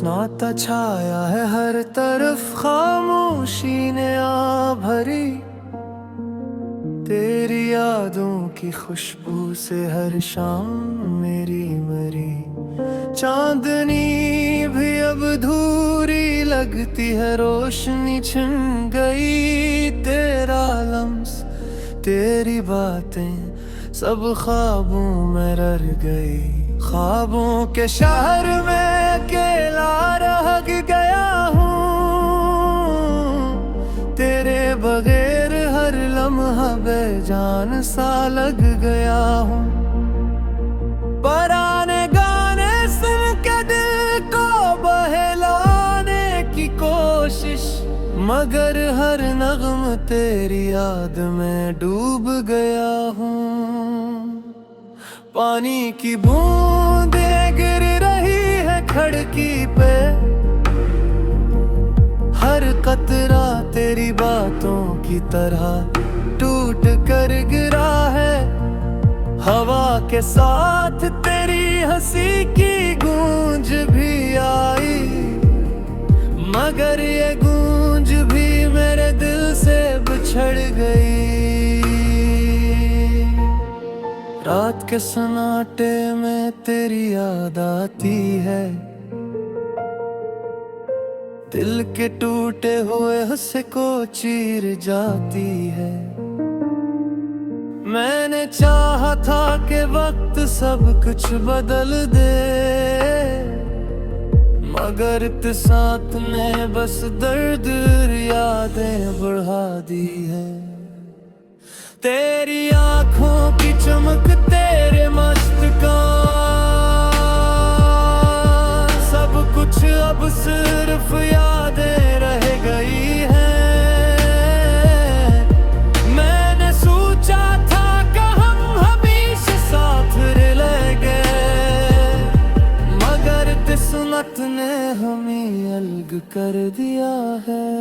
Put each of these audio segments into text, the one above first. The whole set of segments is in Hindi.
सन्नाटा छाया है हर तरफ, खामोशी ने आ भरी। तेरी यादों की खुशबू से हर शाम मेरी मरी। चांदनी भी अब धूरी लगती है, रोशनी छिन गई। तेरा लम्स, तेरी बातें सब ख्वाबों में रह गई। ख्वाबों के शहर में अकेला रह गया हूँ। तेरे बगैर हर लम्हा बेजान सा लग गया हूँ। पुराने गाने सुन के दिल को बहलाने की कोशिश, मगर हर नग़म तेरी याद में डूब गया हूँ। पानी की बूंदें गिर रही है खिड़की पे, हर कतरा तेरी बातों की तरह टूट कर गिरा है। हवा के साथ तेरी हंसी की गूंज भी आई, मगर ये गूंज भी मेरे दिल से बिछड़ गई। रात के सन्नाटे में तेरी याद आती है, दिल के टूटे हुए हिस्से को चीर जाती है। मैंने चाहा था कि वक्त सब कुछ बदल दे, मगर साथ ने बस दर्द यादें बढ़ा दी है। तेरी आंखों की चमक, तेरे मस्त का सब कुछ अब सिर्फ यादें रह गई हैं। मैंने सोचा था कि हम हमेशा साथ रहेंगे, मगर किस्मत ने हमें अलग कर दिया है।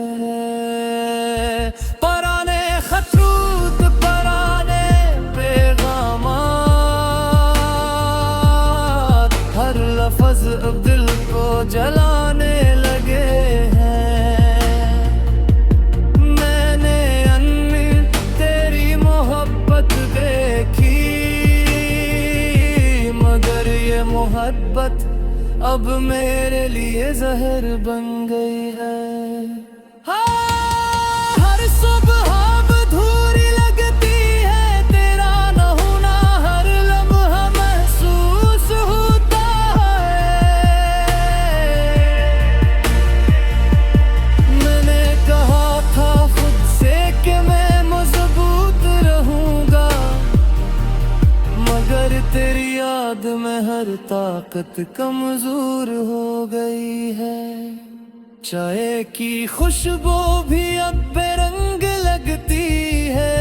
पुराने खतूत, पुराने पैगामात, हर लफ्ज़ अब दिल को जलाने लगे हैं। मैंने अनमित तेरी मोहब्बत देखी, मगर ये मोहब्बत अब मेरे लिए जहर बन गई है। हर सुबह अधूरी लगती है, तेरा न होना हर लम्हा महसूस होता है। मैंने कहा था खुद से कि मैं मजबूत रहूंगा, मगर तेरी याद में हर ताकत कमजोर हो गई है। चाय की खुशबू भी अब बेरंग लगती है,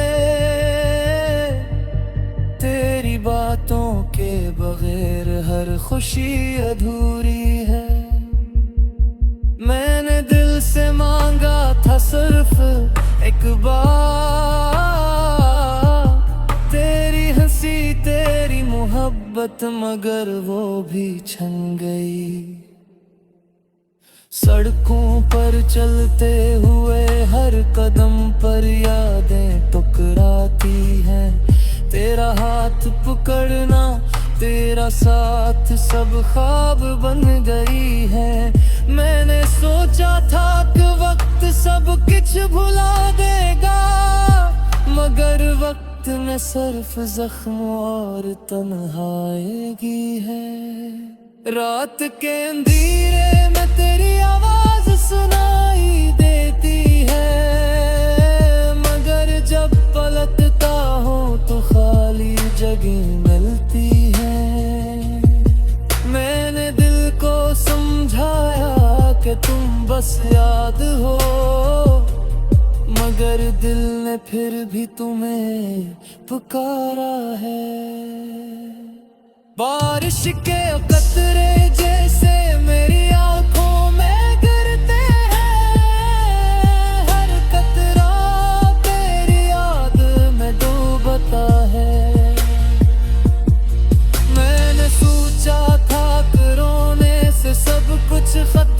तेरी बातों के बगैर हर खुशी अधूरी है। मैंने दिल से मांगा था सिर्फ एक बार, तेरी हंसी तेरी मोहब्बत, मगर वो भी छन गई। सड़कों पर चलते हुए हर कदम पर यादें टकराती हैं। तेरा हाथ पकड़ना, तेरा साथ सब ख्वाब बन गई है। मैंने सोचा था कि वक्त सब कुछ भुला देगा, मगर वक्त ने सिर्फ जख्म और तन्हाई की है। रात के अंधेरे में तेरी आवाज सुनाई देती है, मगर जब पलटता हूँ तो खाली जगह मिलती है। मैंने दिल को समझाया कि तुम बस याद हो, मगर दिल ने फिर भी तुम्हें पुकारा है। बारिश के कतरे जैसे मेरी आंखों में गिरते हैं, हर कतरा तेरी याद में डूबता है। मैंने सोचा था कि रोने से सब कुछ खत्म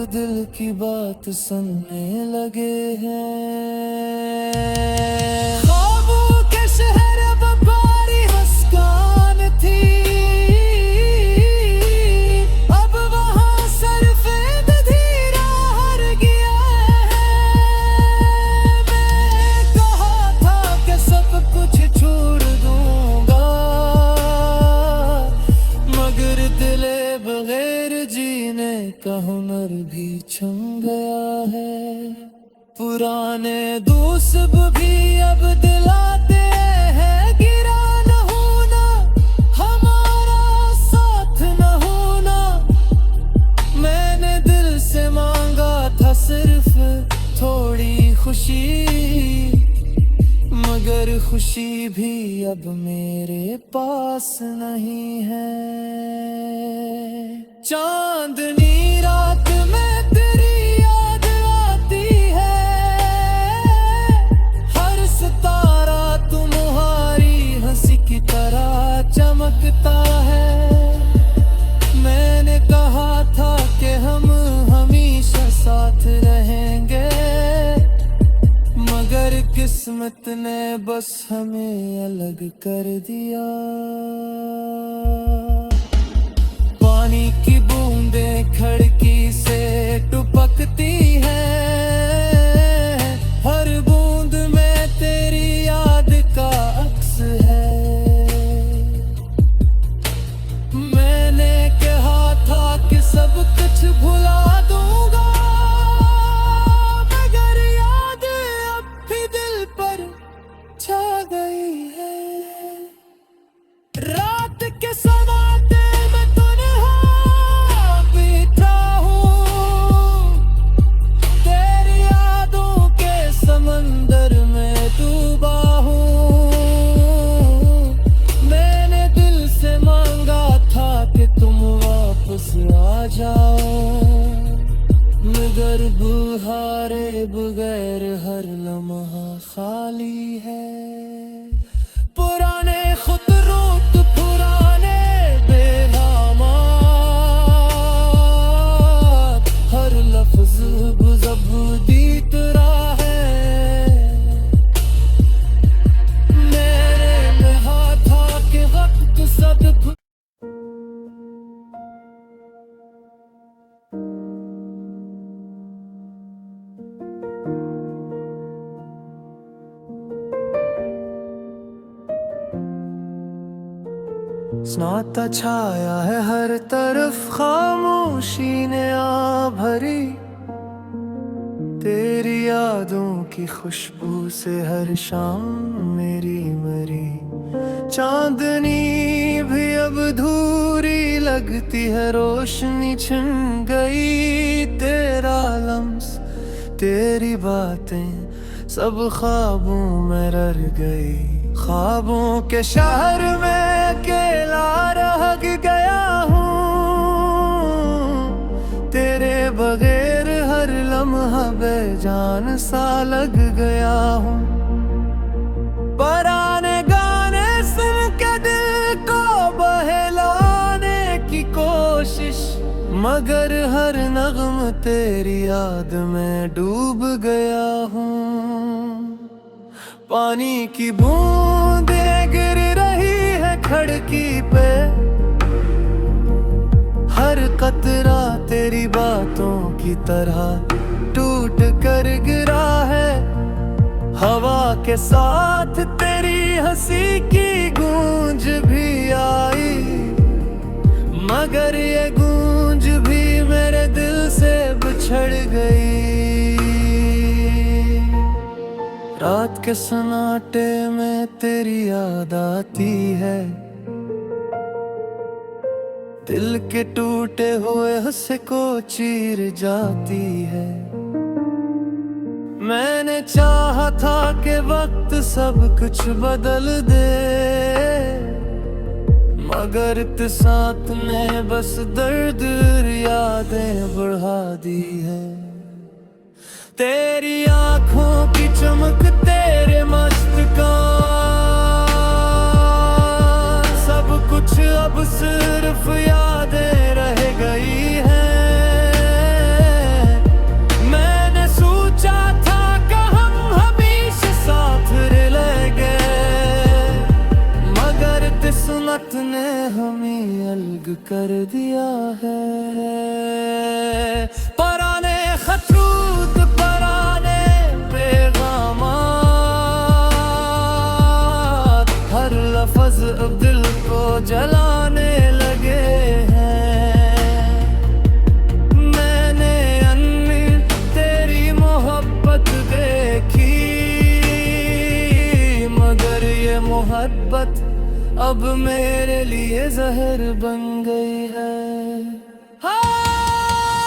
दिल की बात सुनने लगे हैं। ख्वाबों के शहर व्यापारी मुस्कान थी, अब वहाँ सरफेद धीरा हर गया है। मैं कहा था कि सब कुछ छोड़ दूंगा, मगर दिले बगैर जीने का हुनर भी छन गया है। पुराने दोस्त भी अब दिलाते हैं, गिरा न होना हमारा साथ न होना। मैंने दिल से मांगा था सिर्फ थोड़ी खुशी, मगर खुशी भी अब मेरे पास नहीं है। चांदनी रात में तेरी याद आती है, हर सितारा तुम्हारी हंसी की तरह चमकता है। मैंने कहा था कि हम हमेशा साथ रहेंगे, मगर किस्मत ने बस हमें अलग कर दिया। पानी की बूंदें खिड़की से टपकती हैं, हर बूंद में तेरी याद का अक्स है। मैंने कहा था कि सब कुछ भुला दूंगा, मगर याद अब भी दिल पर छा गई है। रात के सवाते में तन्हा बैठा हूँ, तेरी यादों के समंदर में डूबा हूँ। मैंने दिल से मांगा था कि तुम वापस आ जाओ, मगर बुहारे बगैर हर लम्हा खाली है। पुराने खुतरूत पुराने बेनामात, हर लफ्ज ज़ब्दी तरह है। मेरे कहा था कि वक्त सब सन्नाटा छाया है हर तरफ, खामोशी ने आ भरी। तेरी यादों की खुशबू से हर शाम मेरी मरी। चांदनी भी अब धूरी लगती है, रोशनी छिन गई। तेरा लम्स तेरी बातें सब ख्वाबों में रह गई। ख्वाबों के शहर में अकेला रह गया हूँ, तेरे बगैर हर लम्हा बेजान सा लग गया हूँ। पुराने गाने सुन के दिल को बहलाने की कोशिश, मगर हर नग़्म तेरी याद में डूब गया हूँ। पानी की बूंदें गिर रही है खिड़की पे, हर कतरा तेरी बातों की तरह टूट कर गिरा है। हवा के साथ तेरी हंसी की गूंज भी आई, मगर ये गूंज भी मेरे दिल से बिछड़ गई। रात के सन्नाटे में तेरी याद आती है, दिल के टूटे हुए हिस्से को चीर जाती है। मैंने चाहा था कि वक्त सब कुछ बदल दे, मगर साथ ने बस दर्द यादें बढ़ा दी है। तेरी आंखों की चमक तेरे मस्त का सब कुछ अब सिर्फ यादें रह गई हैं। हमें अलग कर दिया है। पराने खतरूत पराने पैगामात हर लफ्ज़ अब दिल को जलाने लगे हैं। मैंने अन्नी तेरी मोहब्बत देखी मगर ये मोहब्बत अब मेरे लिए जहर बन गई है।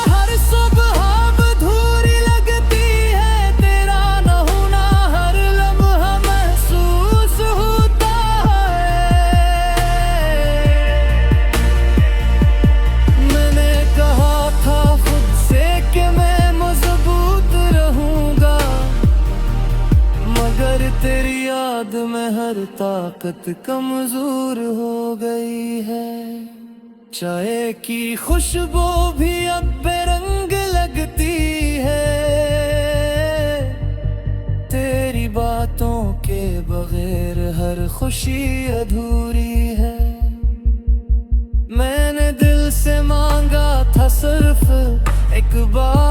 हर सुबह अधूरी लगती है तेरा न होना हर लम्हा महसूस होता है। मैंने कहा था खुद से कि मैं मजबूत रहूंगा मगर तेरी याद में हर ताकत कमजोर हो गई है। चाय की खुशबू भी अब बेरंग लगती है तेरी बातों के बगैर हर खुशी अधूरी है। मैंने दिल से मांगा था सिर्फ एक बार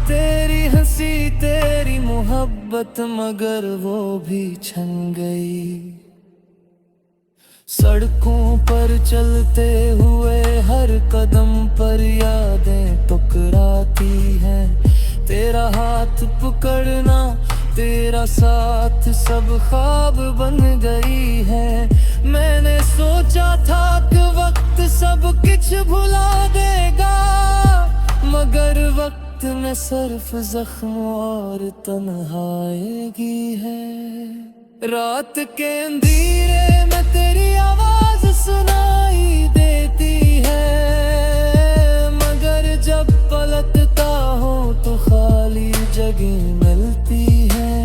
तेरी हंसी तेरी मोहब्बत मगर वो भी छन गई। सड़कों पर चलते हुए हर कदम पर यादें टकराती हैं। तेरा हाथ पकड़ना तेरा साथ सब ख्वाब बन गई है। मैंने सोचा था कि वक्त सब कुछ भुला देगा मगर वक्त में सिर्फ जख्म और तन्हाई है। रात के अंधेरे में तेरी आवाज सुनाई देती है मगर जब पलटता हूँ तो खाली जगह मिलती है।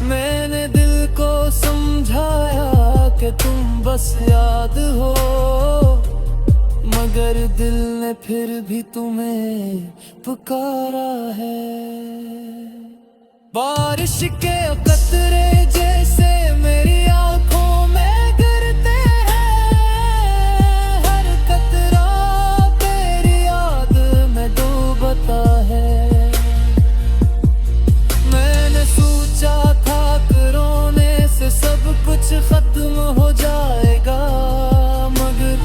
मैंने दिल को समझाया कि तुम बस याद हो मगर दिल ने फिर भी तुम्हें पुकारा है। बारिश के कतरे जैसे मेरी आंखों में गिरते हैं हर कतरा तेरी याद में डूबता है। मैंने सोचा था कि रोने से सब कुछ खत्म हो जाएगा मगर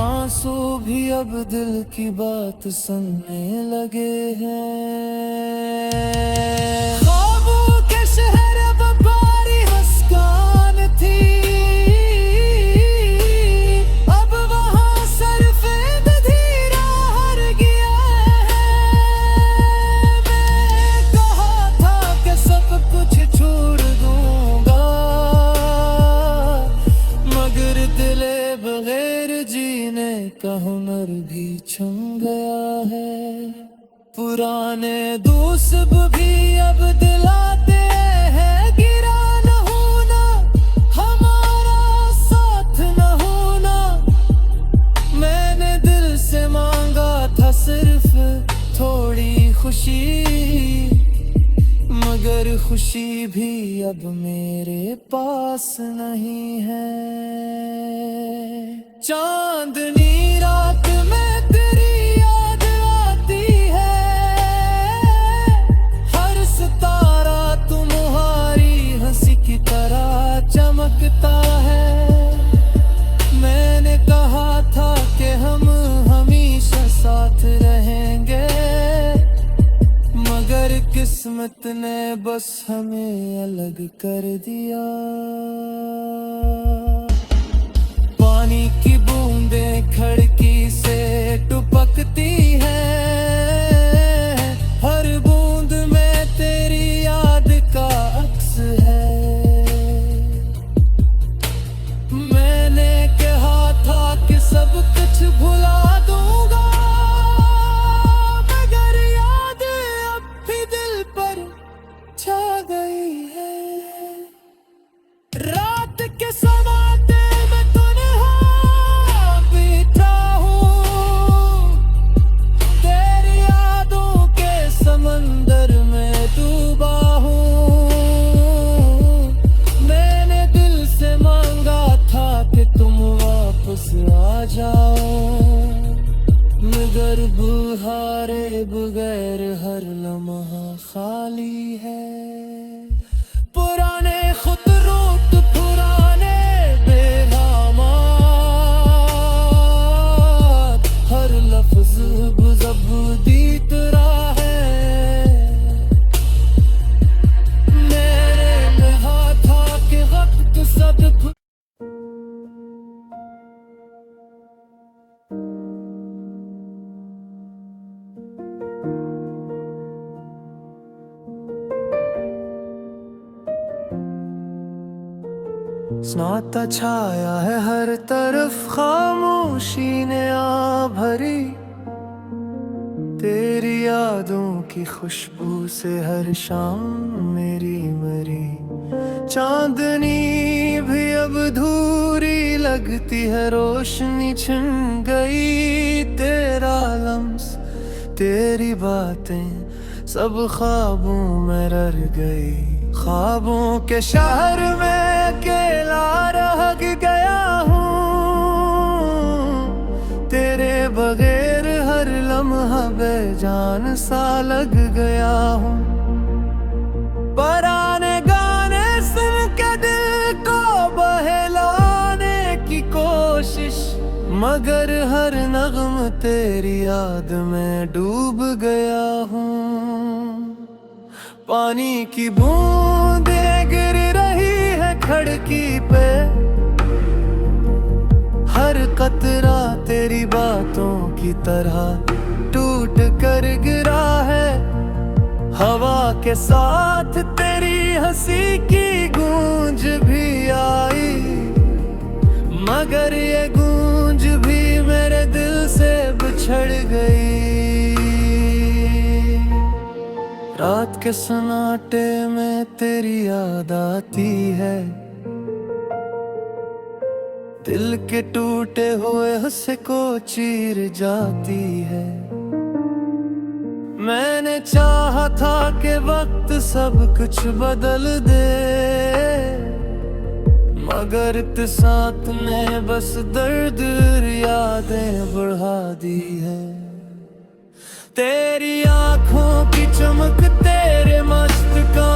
आंसू भी अब दिल की बात सुनने लगे हैं। शहर बबारी मुस्कान थी अब वहाँ सरफेद धीरा हर गया है। मैं कहा था कि सब कुछ छोड़ दूंगा मगर दिले बगैर जीने का हुनर भी छुम गया है। पुराने दोस्त भी अब दिलाते खुशी मगर खुशी भी अब मेरे पास नहीं है। चांदनी रात में तेरी याद आती है हर सितारा तुम्हारी हंसी की तरह चमकता है। मैंने कहा था कि हम हमेशा साथ रहेंगे मगर किस्मत ने बस हमें अलग कर दिया। पानी की बूंदें खिड़की से टपकती हैं हर बूंद में तेरी याद का अक्स है। मैंने कहा था कि सब कुछ भुला दूंगा मगर याद अब भी दिल पर छा गई है। रात के समाते में तन्हा बैठा हूँ तेरी यादों के समंदर में डूबा हूँ। मैंने दिल से मांगा दर्द हारे बगैर हर लम्हा खाली है। पुराने खुतरूत पुराने बेगामात, हर लफ्ज दी तरह है। मेरे में हाथ के वक्त सब सन्नाटा छाया है हर तरफ, खामोशी ने आ भरी। तेरी यादों की खुशबू से हर शाम मेरी मरी। चांदनी भी अब धूरी लगती है, रोशनी छिन गई। तेरा लम्स तेरी बातें सब ख्वाबों में रह गई। ख्वाबों के शहर में अकेला रह गया हूँ। तेरे बगैर हर लम्हा बेजान सा लग गया हूँ। पुराने गाने सुन के दिल को बहलाने की कोशिश, मगर हर नगम तेरी याद में डूब गया हूँ। पानी की बूंदें गिर रही है खिड़की पे, हर कतरा तेरी बातों की तरह टूट कर गिरा है। हवा के साथ तेरी हंसी की गूंज भी आई, मगर ये गूंज भी मेरे दिल से बिछड़ गई। रात के सन्नाटे में तेरी याद आती है, दिल के टूटे हुए हिस्से को चीर जाती है। मैंने चाहा था कि वक्त सब कुछ बदल दे, मगर इत्तेसात ने बस दर्द यादें बढ़ा दी है। तेरी आंखों की चमक तेरे मस्त का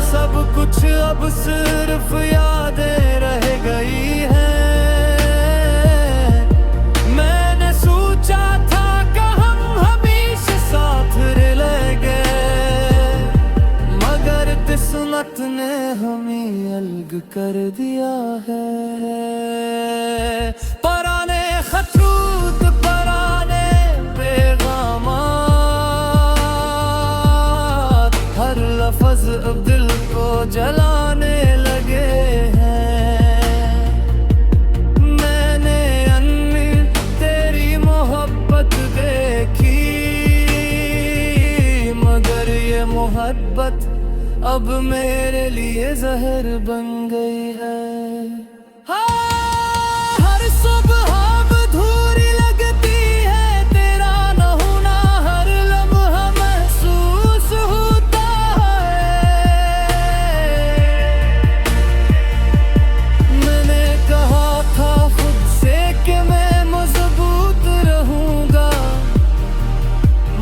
सब कुछ अब सिर्फ यादें रह गई हैं। मैंने सोचा था कि हम हमेशा साथ रहेंगे, मगर किस्मत ने हमें अलग कर दिया है। पुराने खतरूत पुराने पैगामात, हर लफ्ज अब दिल को जलाने लगे हैं। मैंने अन्नी तेरी मोहब्बत देखी, मगर ये मोहब्बत अब मेरे लिए जहर बन गई है। हर सुबह अधूरी लगती है, तेरा न होना हर लम्हा महसूस होता है। मैंने कहा था खुद से कि मैं मजबूत रहूंगा,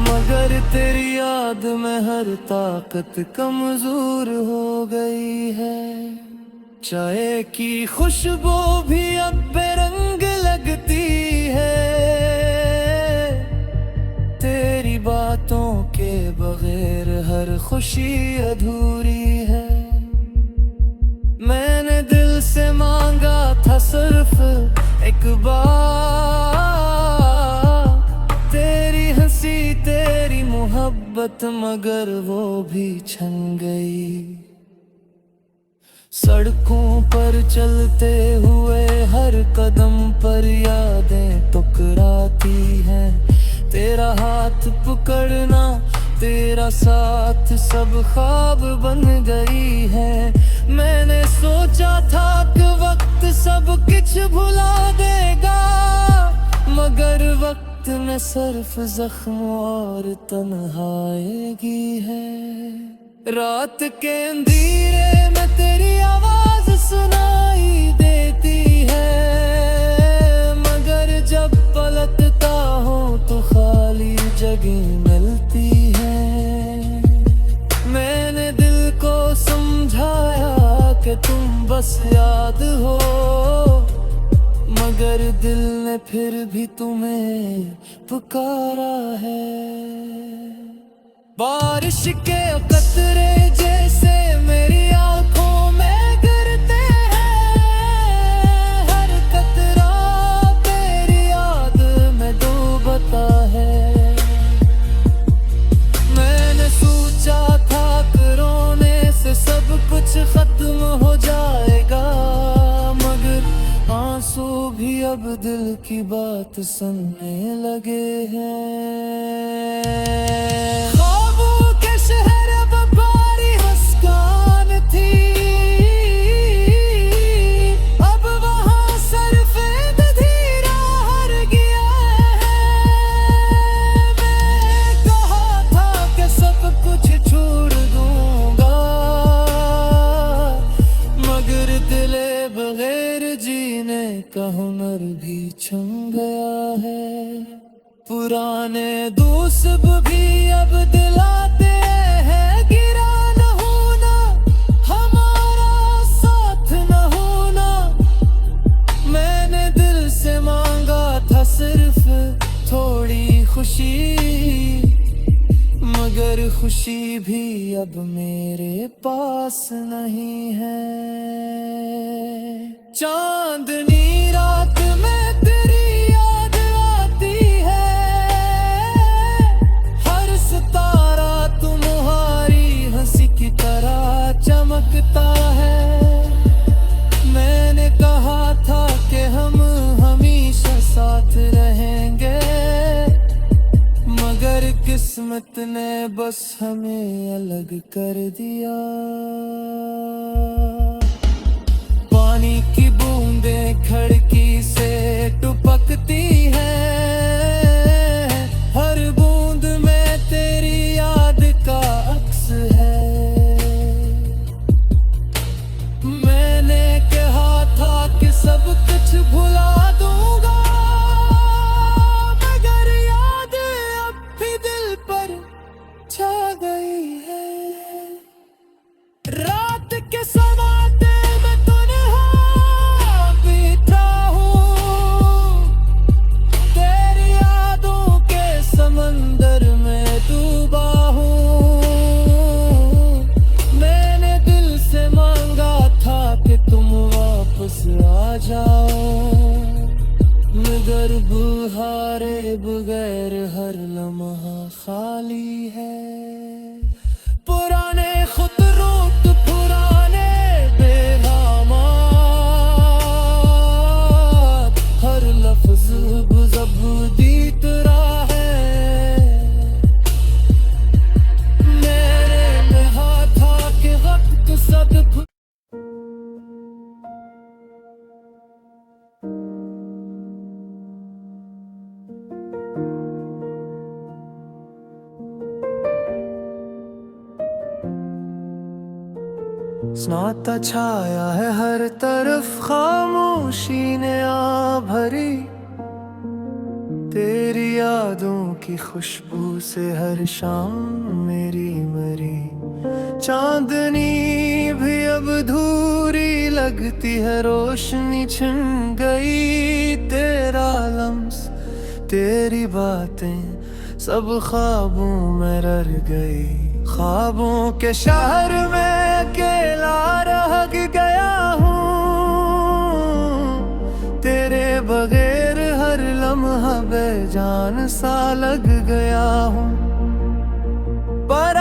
मगर तेरी याद में हर ताकत कमजोर हो गई है। चाय की खुशबू भी अब बेरंग लगती है, तेरी बातों के बगैर हर खुशी अधूरी है। मैंने दिल से मांगा था सिर्फ एक बार, तेरी हंसी तेरी मोहब्बत, मगर वो भी छन गई। सड़कों पर चलते हुए हर कदम पर यादें टकराती हैं। तेरा हाथ पकड़ना तेरा साथ सब ख्वाब बन गई है। मैंने सोचा था कि वक्त सब कुछ भुला देगा, मगर वक्त ने सिर्फ जख्म और तन्हाई है। रात के अंधेरे में तेरी आवाज सुनाई देती है, मगर जब बस याद हो, मगर दिल ने फिर भी तुम्हें पुकारा है। बारिश के कतरे जैसे मेरी आंखों में गिरते हैं, हर कतरा तेरी याद में डूबता है। मैंने सोचा था कि रोने से सब कुछ खत्म हो जाएगा, मगर आंसू भी अब दिल की बात सुनने लगे हैं। ख्वाबों के शहर व्यापारी मुस्कान थी, अब वहाँ सरफेद धीरा हर गया है। मैं कहा था कि सब कुछ छोड़ दूंगा, मगर दिले बगैर जीने का हुनर भी छन गया है। पुराने दोस्त भी अब दिलाते हैं, गिरा न होना, हमारा साथ न होना। मैंने दिल से मांगा था सिर्फ थोड़ी खुशी, मगर खुशी भी अब मेरे पास नहीं है। चांदनी रात में तेरी याद आती है, हर सितारा तुम्हारी हंसी की तरह चमकता है। मैंने कहा था कि हम हमेशा साथ रहेंगे, मगर किस्मत ने बस हमें अलग कर दिया। पानी की बूंदें खिड़की से टपकती हैं, हर बूंद में तेरी याद का अक्स है। मैंने कहा था कि सब कुछ भुला दूंगा, मगर याद अब भी दिल पर छा गई है। रात के समाते मैं तन्हा बैठा हूँ, तेरी यादों के समंदर में डूबा हूँ। मैंने दिल से मांगा था कि तुम वापस आ जाओ, मगर बुहारे बगैर हर लम्हा खाली है। पुराने खुतरूट, पुराने बेगामात, हर लफ्ज ज़बदी तरह है। मेरे में हाथ था कि वक्त सब सन्नाटा छाया है हर तरफ, खामोशी ने आ भरी। तेरी यादों की खुशबू से हर शाम मेरी मरी। चांदनी भी अब धूरी लगती है, रोशनी छिन गई। तेरा लम्स, तेरी बातें सब ख्वाबों में रह गई। ख्वाबों के शहर में अकेला रह गया हूँ, तेरे बगैर हर लम्हा बेजान सा लग गया हूँ। पर